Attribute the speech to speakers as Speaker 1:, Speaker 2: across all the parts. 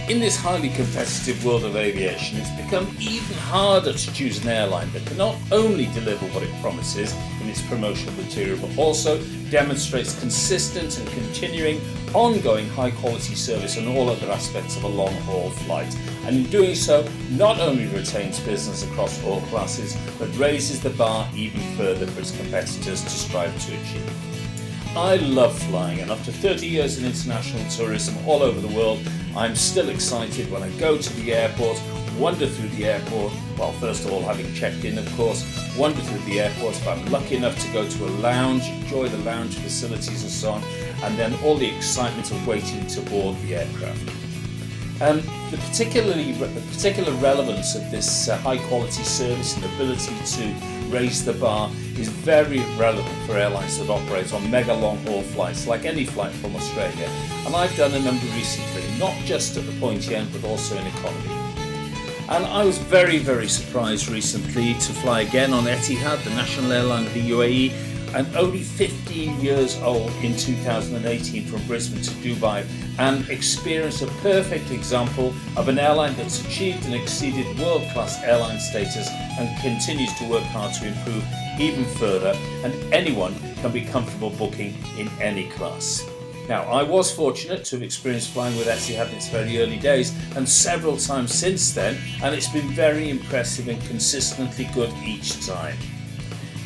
Speaker 1: In this highly competitive world of aviation, it's become even harder to choose an airline that can not only deliver what it promises in its promotional material, but also demonstrates consistent and continuing ongoing high quality service on all other aspects of a long haul flight, and in doing so not only retains business across all classes, but raises the bar even further for its competitors to strive to achieve. I love flying, and after 30 years in international tourism all over the world, I'm still excited when I go to the airport, wander through the airport, well, first of all having checked in of course, wander through the airport if I'm lucky enough to go to a lounge, enjoy the lounge facilities and so on, and then all the excitement of waiting to board the aircraft. The particular relevance of this high quality service and ability to raise the bar is very relevant for airlines that operate on mega long haul flights like any flight from Australia, and I've done a number recently, not just at the pointy end but also in economy. And I was very surprised recently to fly again on Etihad, the national airline of the UAE, and only 15 years old in 2018 from Brisbane to Dubai, and experienced a perfect example of an airline that's achieved and exceeded world-class airline status and continues to work hard to improve even further, and anyone can be comfortable booking in any class. Now, I was fortunate to have experienced flying with Etihad in its very early days and several times since then, and it's been very impressive and consistently good each time.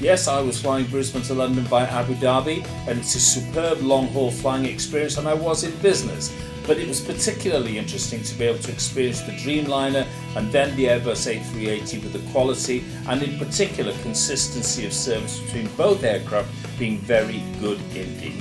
Speaker 1: Yes, I was flying Brisbane to London by Abu Dhabi, and it's a superb long-haul flying experience, and I was in business. But it was particularly interesting to be able to experience the Dreamliner and then the Airbus A380 with the quality and in particular consistency of service between both aircraft being very good indeed.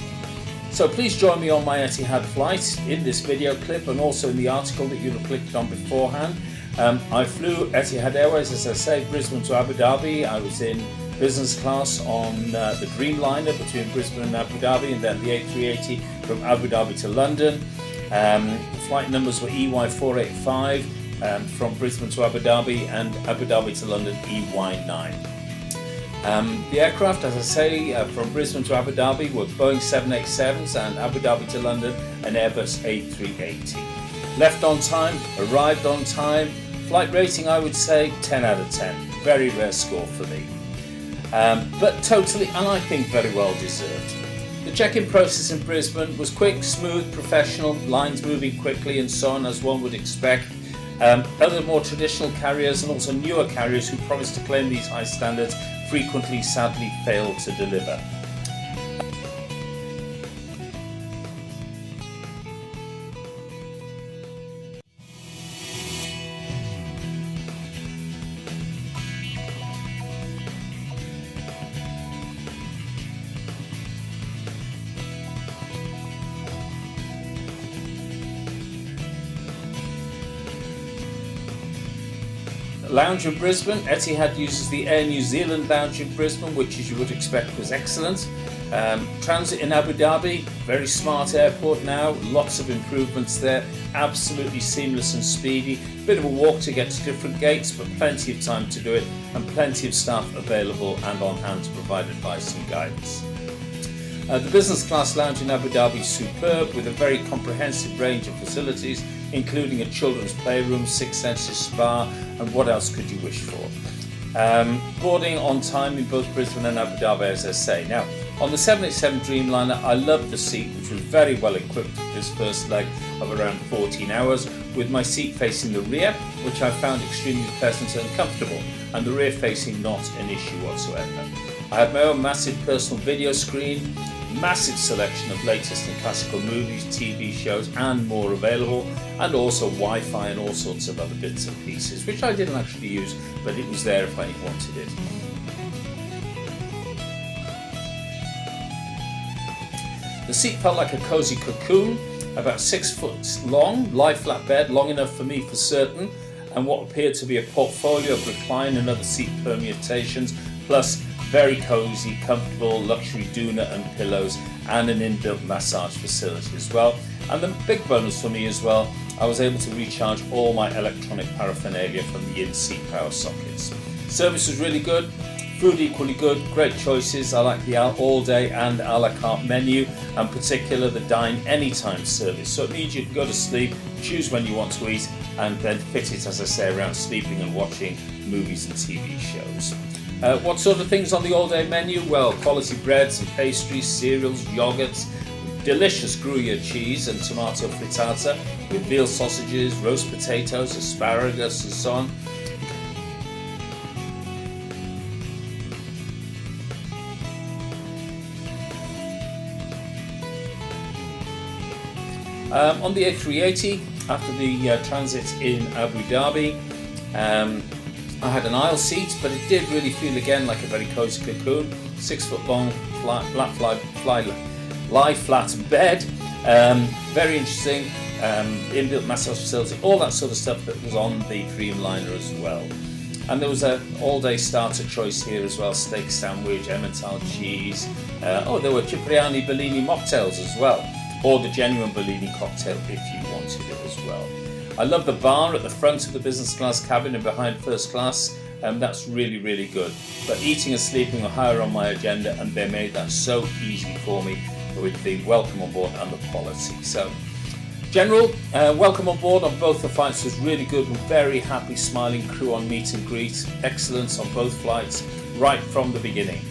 Speaker 1: So please join me on my Etihad flight in this video clip and also in the article that you'll have clicked on beforehand. I flew Etihad Airways, as I say, Brisbane to Abu Dhabi. I was in business class on the Dreamliner between Brisbane and Abu Dhabi, and then the A380 from Abu Dhabi to London. The flight numbers were EY485 from Brisbane to Abu Dhabi, and Abu Dhabi to London EY9. The aircraft, as I say, from Brisbane to Abu Dhabi were Boeing 787s, and Abu Dhabi to London an Airbus A380. Left on time, arrived on time. Flight rating, I would say 10 out of 10. Very rare score for me. But totally, and I think very well deserved. The check-in process in Brisbane was quick, smooth, professional, lines moving quickly and so on, as one would expect. Other more traditional carriers and also newer carriers who promise to claim these high standards frequently, sadly, fail to deliver. Lounge in Brisbane, Etihad uses the Air New Zealand lounge in Brisbane, which as you would expect was excellent. Transit in Abu Dhabi, very smart airport now, lots of improvements there, absolutely seamless and speedy. Bit of a walk to get to different gates, but plenty of time to do it and plenty of staff available and on hand to provide advice and guidance. The business class lounge in Abu Dhabi is superb, with a very comprehensive range of facilities, including a children's playroom, Six Senses spa, and what else could you wish for? Boarding on time in both Brisbane and Abu Dhabi, as I say. Now, on the 787 Dreamliner, I loved the seat, which was very well equipped for this first leg of around 14 hours, with my seat facing the rear, which I found extremely pleasant and comfortable, and the rear facing not an issue whatsoever. I had my own massive personal video screen, massive selection of latest and classical movies, TV shows and more available, and also Wi-Fi and all sorts of other bits and pieces, which I didn't actually use, but it was there if I wanted it. The seat felt like a cosy cocoon, about 6 foot long, lie flat bed, long enough for me for certain, and what appeared to be a portfolio of recline and other seat permutations, plus very cosy, comfortable luxury doona and pillows, and an inbuilt massage facility as well. And the big bonus for me as well, I was able to recharge all my electronic paraphernalia from the in-seat power sockets. Service was really good, Food equally good, great choices. I like the all-day and a la carte menu, and particular the dine anytime service. So it means you can go to sleep, choose when you want to eat, and then fit it, as I say, around sleeping and watching movies and TV shows. What sort of things on the all-day menu? Well, quality breads and pastries, cereals, yogurts, delicious Gruyere cheese and tomato frittata with veal sausages, roast potatoes, asparagus and so on. On the A380, after the transit in Abu Dhabi, I had an aisle seat, but it did really feel again like a very cosy cocoon. 6 foot long, lie flat bed, very interesting, inbuilt massage facility, all that sort of stuff that was on the Dreamliner as well. And there was an all-day starter choice here as well: steak sandwich, Emmental cheese. There were Cipriani Bellini mocktails as well, or the genuine Bellini cocktail if you wanted it as well. I love the bar at the front of the business class cabin and behind first class. That's really, really good. But eating and sleeping are higher on my agenda, and they made that so easy for me with the welcome on board and the quality. So, general welcome on board on both the flights was really good, with very happy, smiling crew on meet and greet. Excellence on both flights right from the beginning.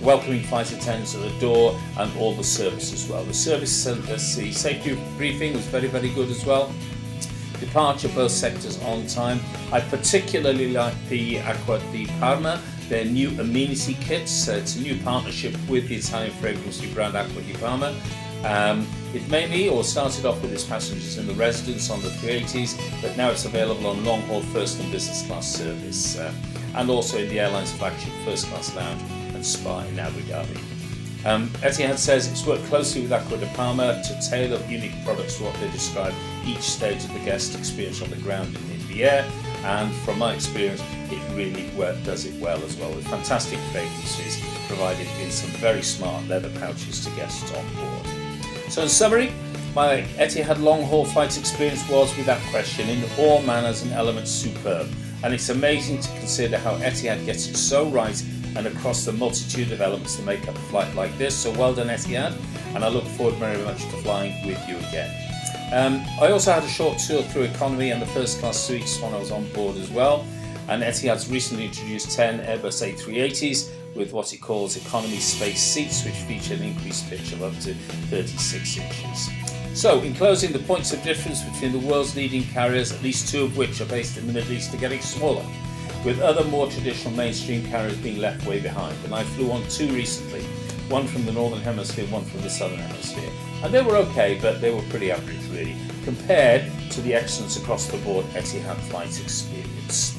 Speaker 1: Welcoming flight attendants at the door, and all the service as well. The service, the safety briefing was very, very good as well. Departure both sectors on time. I particularly like the Acqua di Parma, their new amenity kits. It's a new partnership with the Italian fragrance brand Acqua di Parma. It mainly started off with its passengers in the residence on the 380s, but now it's available on long-haul first and business class service, and also in the airline's flagship first class lounge and spa in Abu Dhabi. Etihad says it's worked closely with Acqua di Parma to tailor unique products to what they describe each stage of the guest experience on the ground and in the air, and from my experience it really does it well as well, with fantastic fragrances provided in some very smart leather pouches to guests on board. So in summary, my Etihad long-haul flight experience was without question in all manners and elements superb, and it's amazing to consider how Etihad gets it so right and across the multitude of elements that make up a flight like this. So well done, Etihad, and I look forward very much to flying with you again. I also had a short tour through economy and the first class suites when I was on board as well, and Etihad's recently introduced 10 Airbus A380s with what it calls economy space seats, which feature an increased pitch of up to 36 inches. So, in closing, the points of difference between the world's leading carriers, at least 2 of which are based in the Middle East, are getting smaller, with other more traditional mainstream carriers being left way behind. And I flew on 2 recently, one from the Northern Hemisphere, one from the Southern Hemisphere. And they were okay, but they were pretty average really, compared to the excellence across the board Etihad flight experience.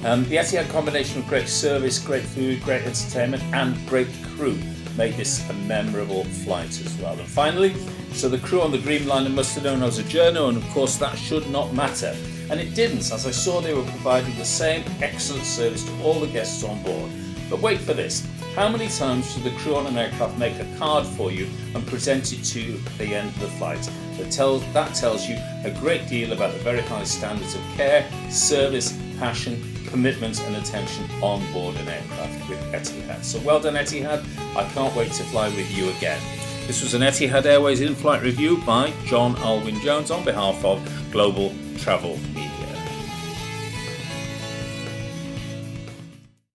Speaker 1: The Etihad combination of great service, great food, great entertainment and great crew made this a memorable flight as well. And finally, so the crew on the Dreamliner must have known I was a journo, and of course that should not matter. And it didn't, as I saw they were providing the same excellent service to all the guests on board. But wait for this, how many times should the crew on an aircraft make a card for you and present it to you at the end of the flight? That tells you a great deal about the very high standards of care, service, passion, commitment and attention on board an aircraft with Etihad. So well done, Etihad. I can't wait to fly with you again. This was an Etihad Airways in-flight review by John Alwyn Jones on behalf of Global Travel Media.